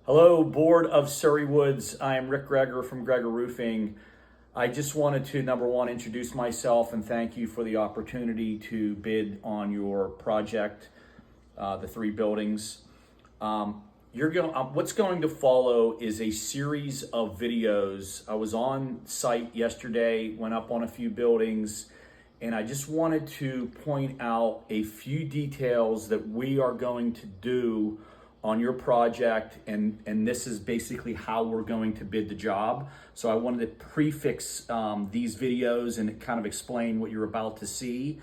Hello, Board of Surrey Woods. I am Gregor from Gregor Roofing. I just wanted to, number one, introduce myself and thank you for the opportunity to bid on your project, the 3 buildings. What's going to follow is a series of videos. I was on site yesterday, went up on a few buildings, and I just wanted to point out a few details that we are going to do on your project, and this is basically how we're going to bid the job. So I wanted to prefix these videos and kind of explain what you're about to see.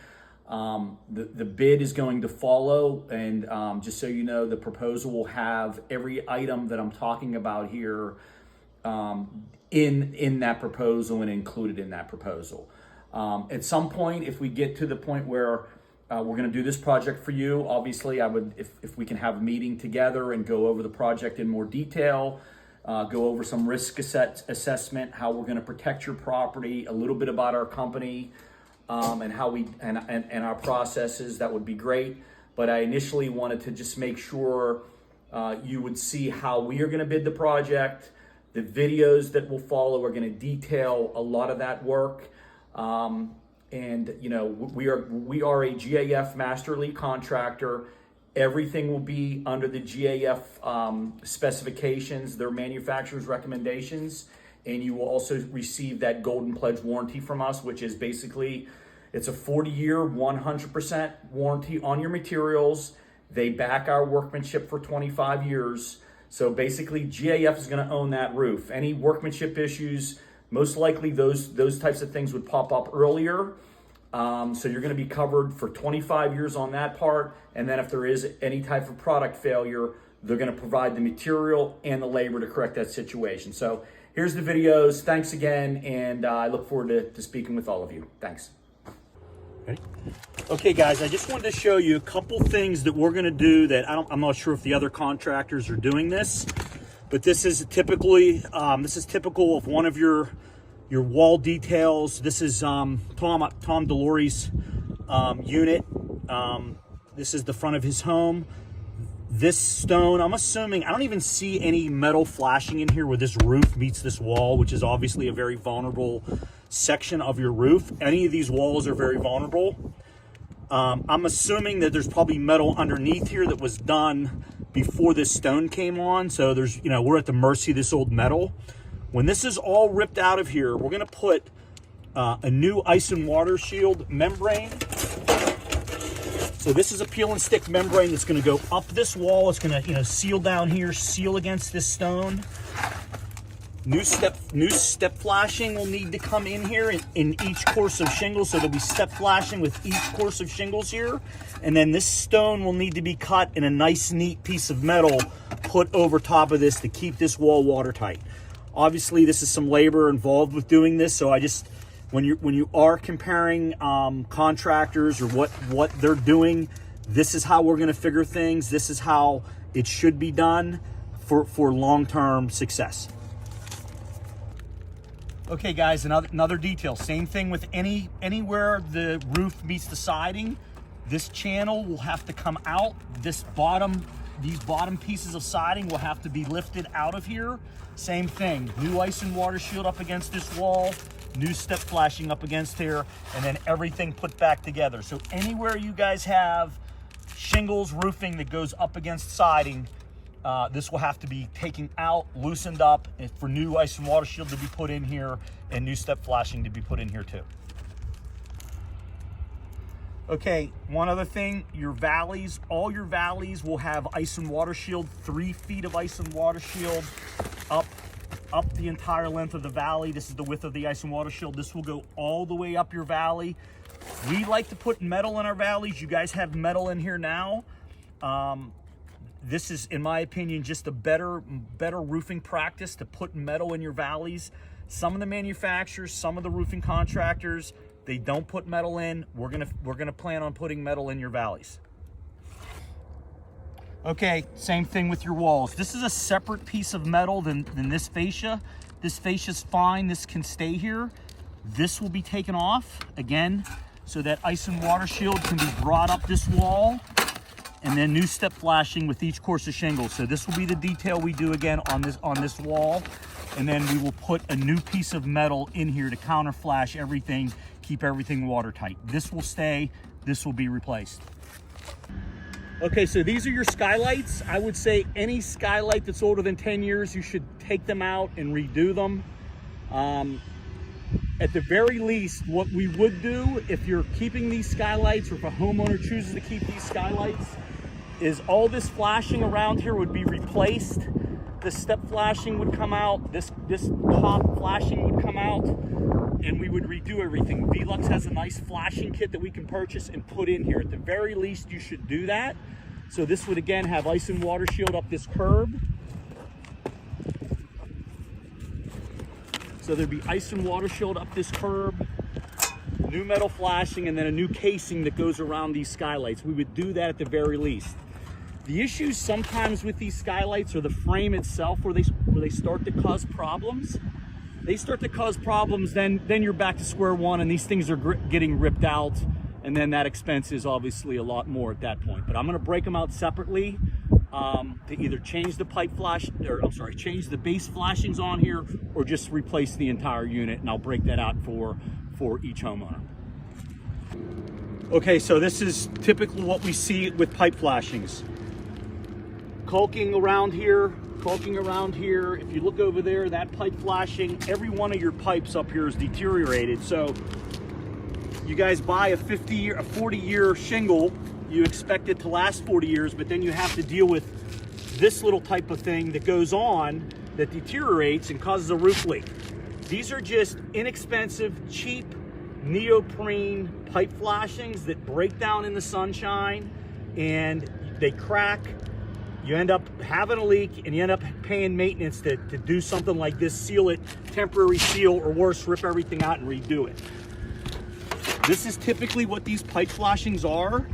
The bid is going to follow, and just so you know, the proposal will have every item that I'm talking about here in that proposal and included in that proposal. At some point, if we get to the point where we're going to do this project for you, obviously I would, if we can have a meeting together and go over the project in more detail, go over some risk assessment, how we're going to protect your property, a little bit about our company, and how we and our processes, that would be great. But I initially wanted to just make sure you would see how we are going to bid the project. The videos that will follow are going to detail a lot of that work. And you know, we are a GAF master lead contractor. Everything will be under the GAF specifications, their manufacturer's recommendations, and you will also receive that Golden Pledge warranty from us, which is basically, it's a 40-year, 100% warranty on your materials. They back our workmanship for 25 years. So basically, GAF is going to own that roof. Any workmanship issues, most likely those types of things would pop up earlier. So you're going to be covered for 25 years on that part. And then if there is any type of product failure, they're going to provide the material and the labor to correct that situation. So here's the videos. Thanks again. And I look forward to speaking with all of you. Thanks. Okay, guys, I just wanted to show you a couple things that we're going to do that I'm not sure if the other contractors are doing this, but this is typically, typical of one of your wall details. This is Tom Delory's unit. This is the front of his home. This stone, I'm assuming, I don't even see any metal flashing in here where this roof meets this wall, which is obviously a very vulnerable section of your roof. Any of these walls are very vulnerable. I'm assuming that there's probably metal underneath here that was done before this stone came on. So there's, you know, we're at the mercy of this old metal. When this is all ripped out of here, we're gonna put a new ice and water shield membrane. So this is a peel and stick membrane that's gonna go up this wall. It's gonna, you know, seal down here, seal against this stone. New step flashing will need to come in here in each course of shingles. So there'll be step flashing with each course of shingles here. And then this stone will need to be cut in a nice, neat piece of metal put over top of this to keep this wall watertight. Obviously, this is some labor involved with doing this. So I just, when you are comparing contractors or what they're doing, this is how we're gonna figure things. This is how it should be done for long-term success. Okay, guys, another detail. Same thing with anywhere the roof meets the siding. This channel will have to come out. These bottom pieces of siding will have to be lifted out of here. Same thing. New ice and water shield up against this wall. New step flashing up against here, and then everything put back together. So anywhere you guys have shingles roofing that goes up against siding, this will have to be taken out, loosened up, and for new ice and water shield to be put in here and new step flashing to be put in here too. Okay, one other thing, your valleys, all your valleys will have ice and water shield, 3 feet of ice and water shield up the entire length of the valley. This is the width of the ice and water shield. This will go all the way up your valley. We like to put metal in our valleys. You guys have metal in here now. This is, in my opinion, just a better roofing practice to put metal in your valleys. Some of the manufacturers, some of the roofing contractors, they don't put metal in. We're gonna plan on putting metal in your valleys. Okay, same thing with your walls. This is a separate piece of metal than this fascia. This fascia's fine. This can stay here. This will be taken off again, so that ice and water shield can be brought up this wall. and then new step flashing with each course of shingles. So this will be the detail we do again on this wall, and then we will put a new piece of metal in here to counter flash everything, keep everything watertight. This will stay, this will be replaced. Okay, so these are your skylights. I would say any skylight that's older than 10 years, you should take them out and redo them. At the very least, what we would do if you're keeping these skylights, or if a homeowner chooses to keep these skylights, is all this flashing around here would be replaced. The step flashing would come out, this top flashing would come out, and we would redo everything. Velux has a nice flashing kit that we can purchase and put in here. At the very least, you should do that. So this would again have ice and water shield up this curb. So there'd be ice and water shield up this curb, new metal flashing, and then a new casing that goes around these skylights. We would do that at the very least. The issues sometimes with these skylights are the frame itself, where they start to cause problems. They start to cause problems, then you're back to square one, and these things are getting ripped out, and then that expense is obviously a lot more at that point. But I'm going to break them out separately to either change the change the base flashings on here, or just replace the entire unit, and I'll break that out for each homeowner. Okay, so this is typically what we see with pipe flashings. Caulking around here. If you look over there, that pipe flashing, every one of your pipes up here is deteriorated. So you guys buy a 40-year shingle, you expect it to last 40 years, but then you have to deal with this little type of thing that goes on that deteriorates and causes a roof leak. These are just inexpensive, cheap neoprene pipe flashings that break down in the sunshine and they crack. You end up having a leak, and you end up paying maintenance to do something like this, seal it, temporary seal, or worse, rip everything out and redo it. This is typically what these pipe flashings are.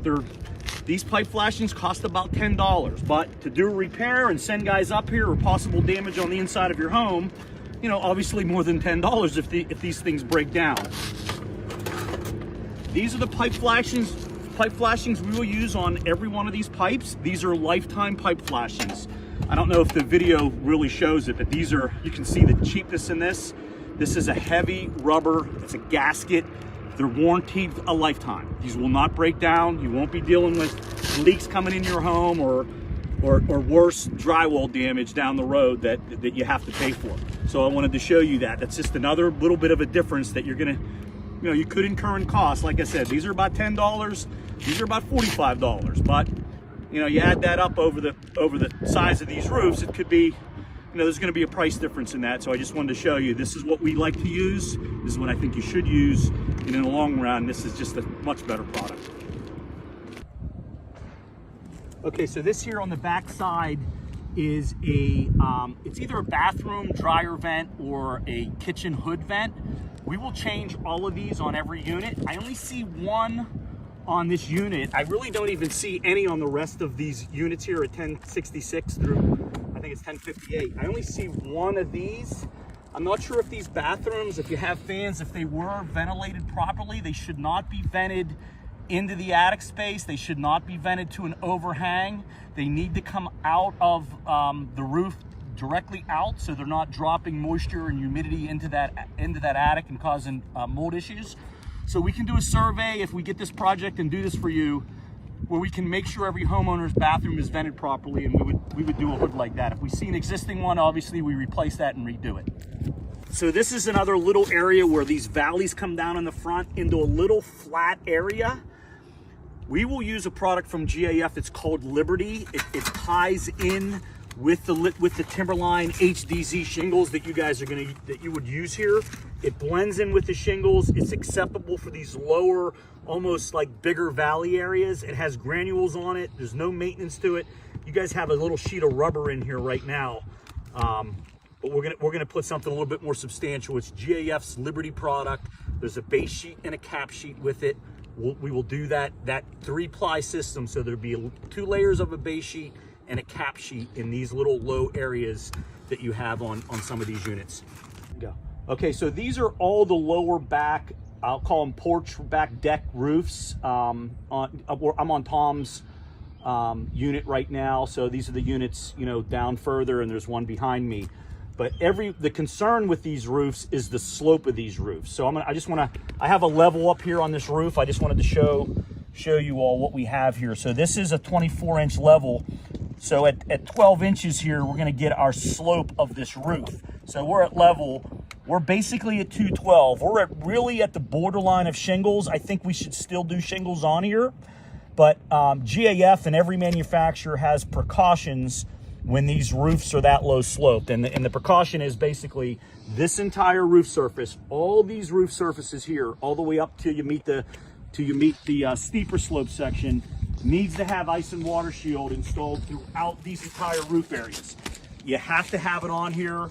These pipe flashings cost about $10, but to do a repair and send guys up here, or possible damage on the inside of your home, you know, obviously more than $10 if these things break down. These are the pipe flashings we will use on every one of these pipes. These are lifetime pipe flashings. I don't know if the video really shows it, but these are, you can see the cheapness in this. This is a heavy rubber, it's a gasket. They're warranted a lifetime. These will not break down. You won't be dealing with leaks coming in your home or worse, drywall damage down the road that you have to pay for. So I wanted to show you that. That's just another little bit of a difference that you're gonna, you know, you could incur in costs. Like I said, these are about $10. These are about $45. But you know, you add that up over the size of these roofs, it could be, you know, there's going to be a price difference in that. So I just wanted to show you, this is what we like to use. This is what I think you should use. And in the long run, this is just a much better product. Okay, so this here on the back side is it's either a bathroom dryer vent or a kitchen hood vent. We will change all of these on every unit. I only see one on this unit. I really don't even see any on the rest of these units here at 1066 through, I think it's 1058. I only see one of these. I'm not sure if these bathrooms, if you have fans, if they were ventilated properly, they should not be vented into the attic space. They should not be vented to an overhang. They need to come out of the roof directly out, so they're not dropping moisture and humidity into that attic and causing mold issues. So we can do a survey if we get this project and do this for you, where we can make sure every homeowner's bathroom is vented properly, and we would do a hood like that. If we see an existing one, obviously we replace that and redo it. So this is another little area where these valleys come down in the front into a little flat area. We will use a product from GAF. It's called Liberty. It ties in with the Timberline HDZ shingles that you would use here. It blends in with the shingles. It's acceptable for these lower, almost like bigger valley areas. It has granules on it. There's no maintenance to it. You guys have a little sheet of rubber in here right now, but we're gonna put something a little bit more substantial. It's GAF's Liberty product. There's a base sheet and a cap sheet with it. We will do that 3-ply system, so there'll be 2 layers of a base sheet and a cap sheet in these little low areas that you have on some of these units. Go. Okay, so these are all the lower back, I'll call them porch back deck roofs. I'm on Tom's unit right now. So these are the units, you know, down further, and there's one behind me. But the concern with these roofs is the slope of these roofs. So I have a level up here on this roof. I just wanted to show you all what we have here. So this is a 24-inch level. So at 12 inches here, we're gonna get our slope of this roof. So we're at level, we're basically at 212. We're really at the borderline of shingles. I think we should still do shingles on here. But GAF and every manufacturer has precautions when these roofs are that low sloped. And the precaution is basically this entire roof surface, all these roof surfaces here, all the way up till you meet the steeper slope section, needs to have ice and water shield installed throughout these entire roof areas. You have to have it on here.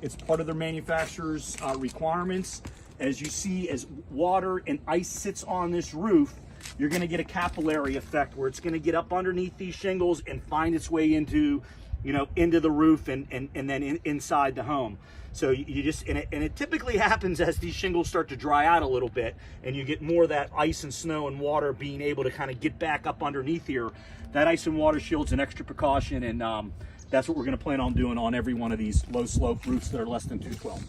It's part of their manufacturer's requirements. As you see, as water and ice sits on this roof, you're going to get a capillary effect where it's going to get up underneath these shingles and find its way into, you know, into the roof and then inside the home. So you just, and it typically happens as these shingles start to dry out a little bit and you get more of that ice and snow and water being able to kind of get back up underneath here. That ice and water shield's an extra precaution, and that's what we're going to plan on doing on every one of these low slope roofs that are less than 212.